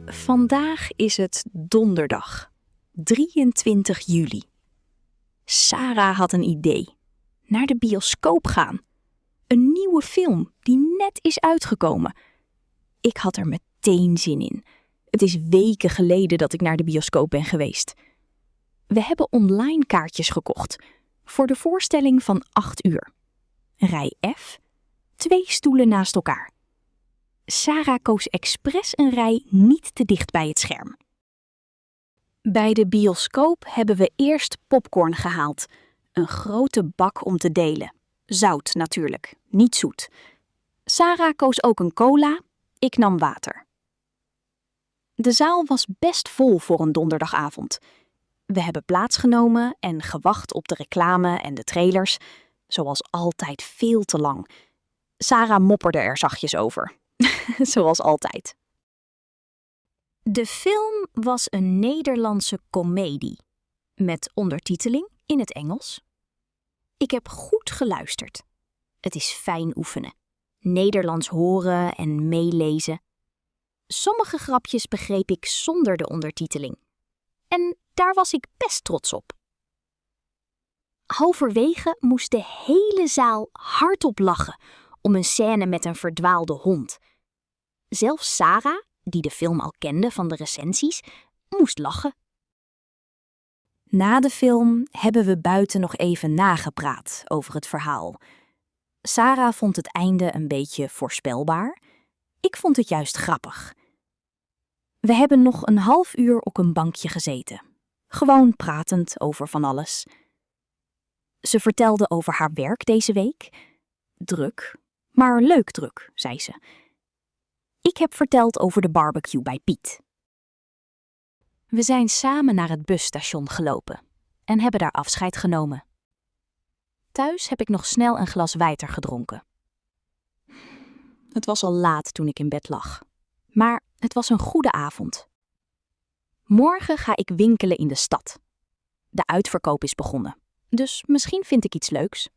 Vandaag is het donderdag, 23 juli. Sarah had een idee. Naar de bioscoop gaan. Een nieuwe film die net is uitgekomen. Ik had er meteen zin in. Het is weken geleden dat ik naar de bioscoop ben geweest. We hebben online kaartjes gekocht voor de voorstelling van 8 uur. Rij F, 2 stoelen naast elkaar. Sarah koos expres een rij niet te dicht bij het scherm. Bij de bioscoop hebben we eerst popcorn gehaald. Een grote bak om te delen. Zout natuurlijk, niet zoet. Sarah koos ook een cola, ik nam water. De zaal was best vol voor een donderdagavond. We hebben plaatsgenomen en gewacht op de reclame en de trailers. Zoals altijd veel te lang. Sarah mopperde er zachtjes over. Zoals altijd. De film was een Nederlandse komedie. Met ondertiteling in het Engels. Ik heb goed geluisterd. Het is fijn oefenen. Nederlands horen en meelezen. Sommige grapjes begreep ik zonder de ondertiteling. En daar was ik best trots op. Halverwege moest de hele zaal hardop lachen om een scène met een verdwaalde hond. Zelfs Sarah, die de film al kende van de recensies, moest lachen. Na de film hebben we buiten nog even nagepraat over het verhaal. Sarah vond het einde een beetje voorspelbaar. Ik vond het juist grappig. We hebben nog een half uur op een bankje gezeten. Gewoon pratend over van alles. Ze vertelde over haar werk deze week. Druk, maar leuk druk, zei ze. Ik heb verteld over de barbecue bij Piet. We zijn samen naar het busstation gelopen en hebben daar afscheid genomen. Thuis heb ik nog snel een glas water gedronken. Het was al laat toen ik in bed lag, maar het was een goede avond. Morgen ga ik winkelen in de stad. De uitverkoop is begonnen, dus misschien vind ik iets leuks.